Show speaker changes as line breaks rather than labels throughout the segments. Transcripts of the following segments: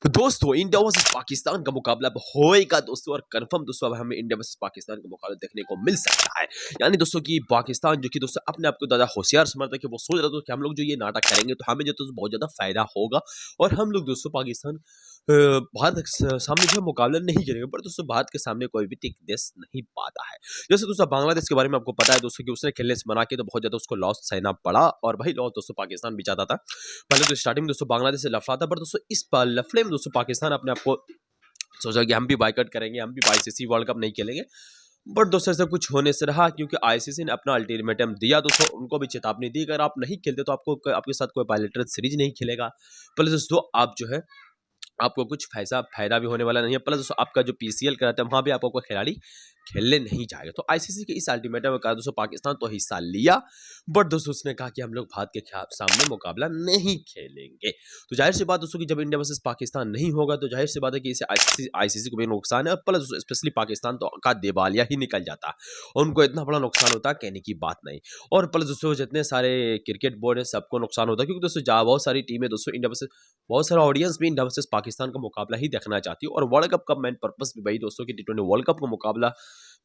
तो दोस्तों India versus Pakistan का मुकाबला अब होएगा दोस्तों, और कंफर्म दोस्तों अब हमें इंडिया वर्सेस पाकिस्तान का मुकाबला देखने को मिल सकता है। यानी दोस्तों कि पाकिस्तान जो कि दोस्तों अपने आप को ज्यादा होशियार समझता है कि वो सोच रहा था कि हम लोग जो ये नाटक करेंगे तो हमें जो तो बहुत ज्यादा फायदा होगा, और हम लोग दोस्तों पाकिस्तान भारत के सामने जो है मुकाबला नहीं करेंगे। पर दोस्तों भारत के सामने कोई भी टिक देश नहीं पाता है। जैसे दोस्तों बांग्लादेश के बारे में आपको पता है दोस्तों कि उसने खेलने से मना के तो बहुत ज्यादा उसको लॉस सहना पड़ा, और वही लॉस दोस्तों पाकिस्तान भी चाहता था। पहले तो स्टार्टिंग में दोस्तों बांग्लादेश से लफड़ा था, पर दोस्तों इस लफड़े में दोस्तों पाकिस्तान अपने आप को सोचा कि हम भी बाइकआउट करेंगे, हम भी आईसीसी वर्ल्ड कप नहीं खेलेंगे। बट दोस्तों ऐसा कुछ होने से रहा, क्योंकि आईसीसी ने अपना अल्टीमेटम दिया दोस्तों, उनको भी चेतावनी दी अगर आप नहीं खेलते तो आपको आपके साथ कोई बायलैटरल सीरीज नहीं खेलेगा। प्लस दोस्तों आप जो है आपको कुछ फायदा भी होने वाला नहीं है। प्लस दोस्तों आपका जो पीसीएल कराता है वहां भी आपको कोई खिलाड़ी खेलने नहीं जाएगा। तो आईसीसी के इस अल्टीमेटम में कहा दोस्तों पाकिस्तान तो हिस्सा लिया, बट दोस्तों उसने कहा कि हम लोग भारत के सामने मुकाबला नहीं खेलेंगे। तो जाहिर सी बात दोस्तों कि जब इंडिया वर्सेस पाकिस्तान नहीं होगा तो जाहिर सी बात है कि इसे आईसीसी को भी नुकसान है, और प्लस स्पेशली पाकिस्तान तो का दिवालिया ही निकल जाता, और उनको इतना बड़ा नुकसान होता है कहने की बात नहीं। और प्लस दोस्तों जितने सारे क्रिकेट बोर्ड है सबको नुकसान होता है, क्योंकि दोस्तों बहुत सारी टीमें दोस्तों इंडिया वर्सेस बहुत सारा ऑडियंस भी इंडिया वर्सेस पाकिस्तान का मुकाबला ही देखना चाहती है। और वर्ल्ड कप का मेन पर्पस भी वही दोस्तों कि टी20 वर्ल्ड कप का मुकाबला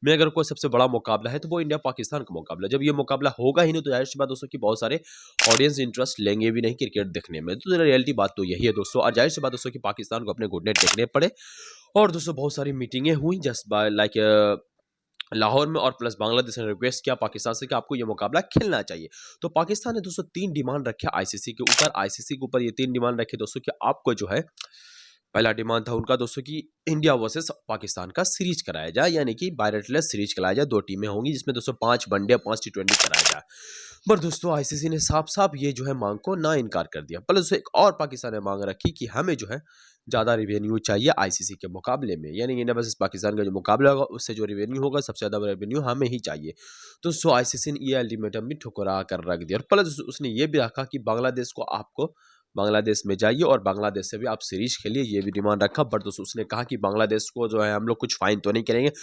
में अगर कोई सबसे बड़ा मुकाबला है तो वो इंडिया पाकिस्तान का मुकाबला। जब ये मुकाबला होगा ही नहीं तो जाहिर सी बात दोस्तों कि बहुत सारे ऑडियंस इंटरेस्ट लेंगे भी नहीं क्रिकेट देखने में। तो रियलिटी बात तो यही है दोस्तों, और जाहिर सी बात दोस्तों कि पाकिस्तान को अपने घुटने टेकने पड़े। और दोस्तों बहुत सारी मीटिंगें हुई जस्ट बाय लाइक लाहौर में, और प्लस बांग्लादेश ने रिक्वेस्ट किया पाकिस्तान से कि आपको ये मुकाबला खेलना चाहिए। तो पाकिस्तान ने दोस्तों 3 डिमांड रखे आईसीसी के ऊपर। आईसीसी के ऊपर ये 3 डिमांड रखे दोस्तों कि आपको जो है पहला डिमांड था उनका दोस्तों कि इंडिया वर्सेस पाकिस्तान का सीरीज कराया जाए, यानी कि बायलैटरल सीरीज कराया जाए। 2 टीमें होंगी जिसमें दोस्तों 5 वनडे 5 टी20 कराया जाए। पर दोस्तों आईसीसी ने साफ साफ ये जो है मांग को ना इनकार कर दिया। प्लस एक और पाकिस्तान ने मांग रखी कि हमें जो है ज़्यादा रिवेन्यू चाहिए आईसीसी के मुकाबले में, यानी इंडिया वर्सेस पाकिस्तान का जो मुकाबला होगा उससे जो रिवेन्यू होगा सबसे ज़्यादा रिवेन्यू हमें ही चाहिए। तो सो आईसीसी ने ये अल्टीमेटम भी ठुकरा कर रख दिया। और प्लस उसने ये भी रखा कि बांग्लादेश को आपको बांग्लादेश में जाइए और बांग्लादेश से भी आप सीरीज खेलिए, ये भी डिमांड रखा। बट दोस्तों उसने कहा कि बांग्लादेश को जो है हम लोग कुछ फाइन तो नहीं करेंगे,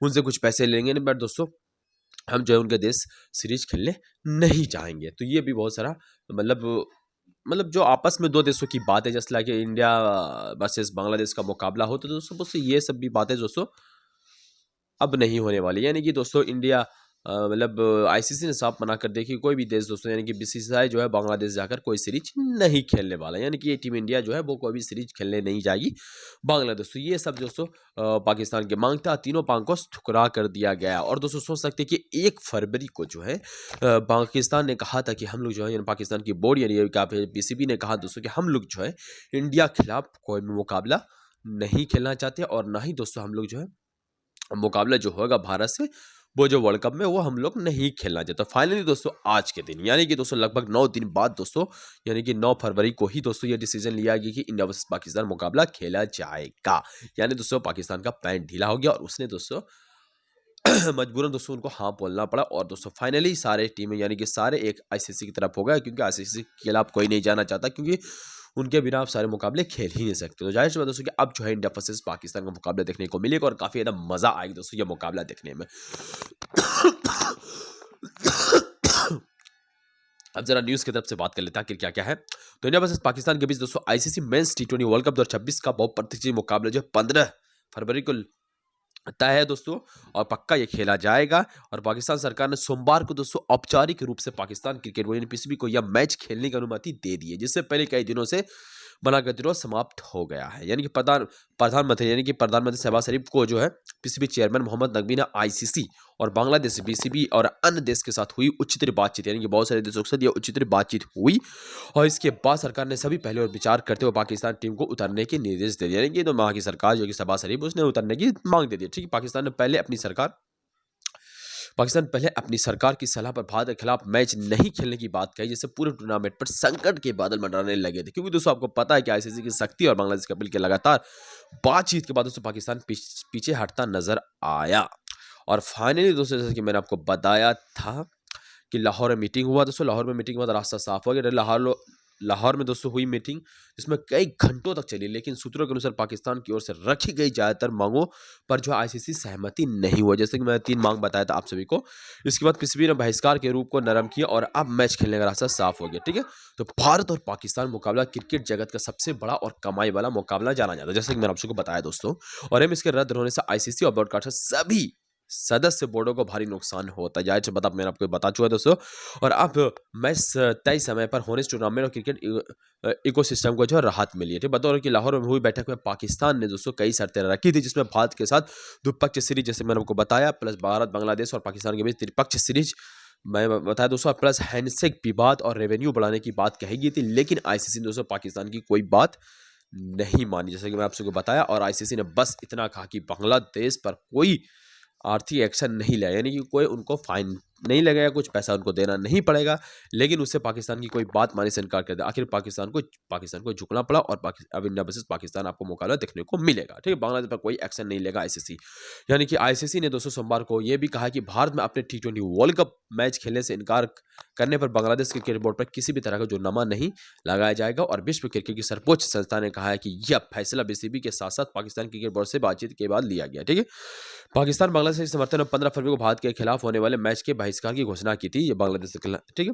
उनसे कुछ पैसे लेंगे नहीं, बट दोस्तों हम जो है उनके देश सीरीज खेलने नहीं चाहेंगे। तो ये भी बहुत सारा मतलब जो आपस में 2 देशों की बात है, जैसे लाइक इंडिया वर्सेस बांग्लादेश का मुकाबला हो, तो दोस्तों ये सब भी बातें दोस्तों अब नहीं होने वाली। यानी कि दोस्तों इंडिया आईसीसी ने साफ मना कर दिया कि कोई भी देश दोस्तों यानी कि बीसीसीआई जो है बांग्लादेश जाकर कोई सीरीज नहीं खेलने वाला, यानी कि ये टीम इंडिया जो है वो कोई भी सीरीज खेलने नहीं जाएगी बांग्लादेश। तो ये सब दोस्तों पाकिस्तान की मांग था, तीनों मांग को ठुकरा कर दिया गया। और दोस्तों सोच सकते हैं कि 1 फरवरी को जो है पाकिस्तान ने कहा था कि हम लोग जो है पाकिस्तान की बोर्ड यानी पीसीबी ने कहा दोस्तों कि हम लोग जो है इंडिया खिलाफ कोई भी मुकाबला नहीं खेलना चाहते, और ना ही दोस्तों हम लोग जो है मुकाबला जो होगा भारत से वो जो वर्ल्ड कप में वो हम लोग नहीं खेलना चाहते। फाइनली दोस्तों आज के दिन यानी कि दोस्तों लगभग 9 दिन बाद दोस्तों यानी कि 9 फरवरी को ही दोस्तों ये डिसीजन लिया गया कि इंडिया वर्सेस पाकिस्तान मुकाबला खेला जाएगा। यानी दोस्तों पाकिस्तान का पैंट ढीला हो गया और उसने दोस्तों मजबूरन दोस्तों उनको हाँ बोलना पड़ा। और दोस्तों फाइनली सारे टीमें यानी कि सारे एक आईसीसी की तरफ हो गए, क्योंकि आईसीसी के खिलाफ कोई नहीं जाना चाहता, क्योंकि उनके बिना आप सारे मुकाबले खेल ही नहीं सकते। तो जाहिर सी बात दोस्तों कि अब जो है इंडिया वर्सेस पाकिस्तान का मुकाबला देखने को मिलेगा, और काफी ज्यादा मजा आएगा दोस्तों ये मुकाबला देखने में। अब जरा न्यूज की तरफ से बात कर लेते हैं कि क्या क्या है। तो इंडिया वर्सेस पाकिस्तान के बीच दोस्तों आईसीसी मेंस टी20 वर्ल्ड कप 2026 का बहुप्रतीक्षित मुकाबला जो 15 फरवरी को तय है दोस्तों, और पक्का ये खेला जाएगा। और पाकिस्तान सरकार ने सोमवार को दोस्तों औपचारिक रूप से पाकिस्तान क्रिकेट बोर्ड पीसीबी को यह मैच खेलने की अनुमति दे दी है, जिससे पहले कई दिनों से बना गतिरोध समाप्त हो गया है। यानी कि प्रधानमंत्री शहबाज शरीफ को जो है पीसीबी चेयरमैन मोहम्मद नकवी ने आईसीसी और बांग्लादेश बीसीबी और अन्य देश के साथ हुई उच्चतरीय बातचीत, यानी कि बहुत सारे देशों के साथ यह उच्चतरीय बातचीत हुई, और इसके बाद सरकार ने सभी पहले और विचार करते हुए पाकिस्तान टीम को उतरने के निर्देश दे दिए। यानी कि तो वहां की सरकार जो कि शहबाज शरीफ उसने उतरने की मांग दे दी। ठीक है, पाकिस्तान पहले अपनी सरकार की सलाह पर भारत के खिलाफ मैच नहीं खेलने की बात कही, जिससे पूरे टूर्नामेंट पर संकट के बादल मंडराने लगे थे। क्योंकि दोस्तों आपको पता है कि आईसीसी की सख्ती और बांग्लादेश कपिल के लगातार बातचीत के बाद दोस्तों पाकिस्तान पीछे हटता नजर आया। और फाइनली दोस्तों जैसे कि मैंने आपको बताया था कि लाहौर में मीटिंग हुआ दोस्तों, लाहौर में मीटिंग के बाद रास्ता साफ हो गया। लाहौर में दोस्तों हुई मीटिंग, जिसमें कई घंटों तक चली, लेकिन सूत्रों के अनुसार पाकिस्तान की ओर से रखी गई ज़्यादातर मांगों पर जो आईसीसी सहमति नहीं हुआ। जैसे कि मैं 3 मांग बताया था आप सभी को। इसके बाद पीसीबी ने बहिष्कार के रूप को नरम किया और अब मैच खेलने का रास्ता साफ हो गया, ठीक है। तो भारत और पाकिस्तान मुकाबला क्रिकेट जगत का सबसे बड़ा और कमाई वाला मुकाबला जाना जाता है, जैसे कि मैंने आप सबको बताया दोस्तों। और इसके रद्द होने से आईसीसी और ब्रॉडकास्टर सभी सदस्य बोर्डों को भारी नुकसान होता है, जाहिर सी बात मैंने आपको बता चुका है दोस्तों। और अब मैच तय समय पर होने से टूर्नामेंट और क्रिकेट इकोसिस्टम को जो है राहत मिली है, ठीक। बतौर कि लाहौर में हुई बैठक में पाकिस्तान ने दोस्तों कई शर्तें रखी थी, जिसमें भारत के साथ द्विपक्षीय सीरीज, जैसे मैंने आपको बताया, प्लस भारत बांग्लादेश और पाकिस्तान के बीच त्रिपक्षीय सीरीज मैं बताया दोस्तों, प्लस हैंडशेक विवाद और रेवेन्यू बढ़ाने की बात कही गई थी। लेकिन आईसीसी ने दोस्तों पाकिस्तान की कोई बात नहीं मानी, जैसे कि मैं आप सबको बताया। और आईसीसी ने बस इतना कहा कि बांग्लादेश पर कोई आर्थिक एक्शन नहीं लिया, यानी कि कोई उनको फाइन नहीं लगेगा, कुछ पैसा उनको देना नहीं पड़ेगा। लेकिन उससे पाकिस्तान की कोई बात मानने से इनकार कर दिया। आखिर पाकिस्तान को झुकना पड़ा और अब इंडिया वर्सेस पाकिस्तान आपको मुकाबला देखने को मिलेगा, ठीक है। बांग्लादेश पर कोई एक्शन नहीं लेगा आईसीसी। यानी कि आईसीसी ने दोस्तों सोमवार को यह भी कहा कि भारत में अपने T20 वर्ल्ड कप मैच खेलने से इनकार करने पर बांग्लादेश क्रिकेट बोर्ड पर किसी भी तरह का जुर्माना नहीं लगाया जाएगा। और विश्व क्रिकेट की सर्वोच्च संस्था ने कहा है कि यह फैसला बीसीबी के साथ साथ पाकिस्तान क्रिकेट बोर्ड से बातचीत के बाद लिया गया, ठीक है। पाकिस्तान बांग्लादेश के समर्थन में 15 फरवरी को भारत के खिलाफ होने वाले मैच के बहिष्कार की घोषणा की थी, ये बांग्लादेश के खिलाफ, ठीक है।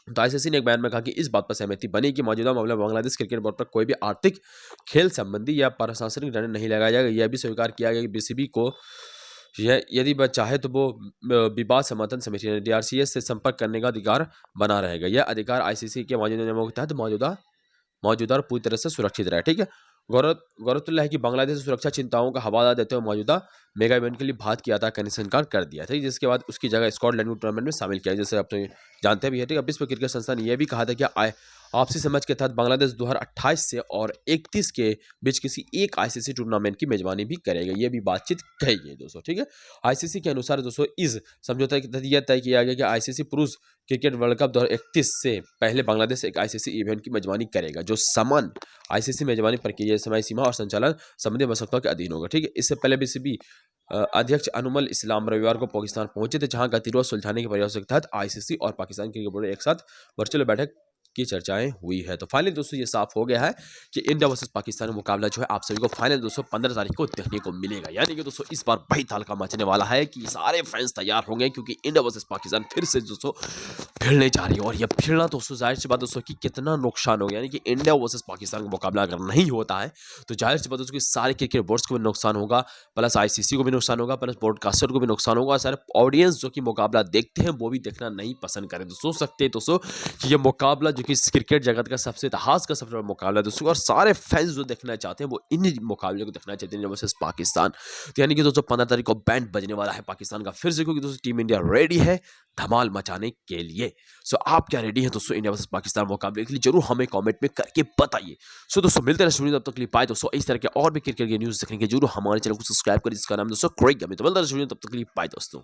तो आईसीसी ने एक बयान में कहा कि इस बात पर सहमति बनी कि मौजूदा मामले में बांग्लादेश क्रिकेट बोर्ड पर कोई भी आर्थिक, खेल संबंधी या प्रशासनिक दंड नहीं लगाया जाएगा। यह भी स्वीकार किया गया कि बीसीबी को यदि वह चाहे तो वो विवाद समाधान समिति DRCS से संपर्क करने का अधिकार बना रहेगा। यह अधिकार आईसीसी के मौजूदा नियमों के तहत मौजूदा और पूरी तरह से सुरक्षित रहे, ठीक है। गौरतलब है कि बांग्लादेश सुरक्षा चिंताओं का हवाला देते हुए मौजूदा मेगा इवेंट के लिए भारत की यात्रा करने से इनकार कर दिया था, जिसके बाद उसकी जगह स्कॉटलैंड को टूर्नामेंट में शामिल किया, जैसे आप तो जानते भी है, ठीक है। विश्व क्रिकेट संस्था ने यह भी कहा था कि आपसी समझ के तहत बांग्लादेश 2028 से और 31 के बीच किसी एक आईसीसी टूर्नामेंट की मेजबानी भी करेगा। यह भी बातचीत कही गई दोस्तों, ठीक है। आईसीसी के अनुसार दोस्तों इस समझौते के तहत यह तय किया गया कि आईसीसी पुरुष क्रिकेट वर्ल्ड कप 2031 से पहले बांग्लादेश एक आईसीसी इवेंट की मेजबानी करेगा, जो समान आईसीसी मेजबानी प्रक्रिया, समय सीमा और संचालन संबंधी आवश्यकताओं के अधीन होगा, ठीक है। इससे पहले बीसीबी अध्यक्ष अनुमल इस्लाम रविवार को पाकिस्तान पहुंचे थे, जहां गतिरोध सुलझाने के प्रयासों के तहत आईसीसी और पाकिस्तान क्रिकेट बोर्ड एक साथ वर्चुअल बैठक की चर्चाएं हुई है। तो फाइनली दोस्तों ये साफ हो गया है कि इंडिया वर्सेस पाकिस्तान का मुकाबला जो है आप सभी को फाइनल दोस्तों 15 तारीख को देखने को मिलेगा। यानी कि दोस्तों इस बार बड़ी तालका मचने वाला है कि सारे फैंस तैयार होंगे, क्योंकि इंडिया वर्सेस पाकिस्तान फिर से दोस्तों भिड़ने जा रही है। और ये भिड़ना दोस्तों जाहिर सी बात दोस्तों कि कितना नुकसान होगा, यानी कि इंडिया वर्सेस पाकिस्तान का मुकाबला अगर नहीं होता है तो जाहिर सी बात दोस्तों कि सारे क्रिकेट बोर्ड्स को भी नुकसान होगा, प्लस आईसीसी को भी नुकसान होगा, प्लस ब्रॉडकास्टर को भी नुकसान होगा। सारे ऑडियंस जो कि मुकाबला देखते हैं वो भी देखना नहीं पसंद करें। तो सोच सकते हैं दोस्तों कि ये मुकाबला जो कि क्रिकेट जगत का सबसे इतिहास का सबसे बड़ा मुकाबला है दोस्तों, और सारे फैंस जो देखना चाहते हैं वो इन मुकाबले को देखना चाहते हैं, इंडिया वर्सेस पाकिस्तान। तो यानी कि दोस्तों 15 तारीख को बैंड बजने वाला है पाकिस्तान का फिर से, क्योंकि दोस्तों टीम इंडिया रेडी है धमाल मचाने के लिए। सो आप क्या रेडी हैं दोस्तों इंडिया वर्सेस पाकिस्तान मुकाबले के लिए? जरूर हमें कमेंट में करके बताइए। सो दोस्तों मिलते हैं स्टूडियो, तब तक के लिए बाय दोस्तों। इस तरह के और भी क्रिकेट के न्यूज़ देखने के जरूर हमारे चैनल को सब्सक्राइब करें, जिसका नाम दोस्तों क्रेग गमी। तो मिलते हैं स्टूडियो, तब तक के लिए बाय दोस्तों।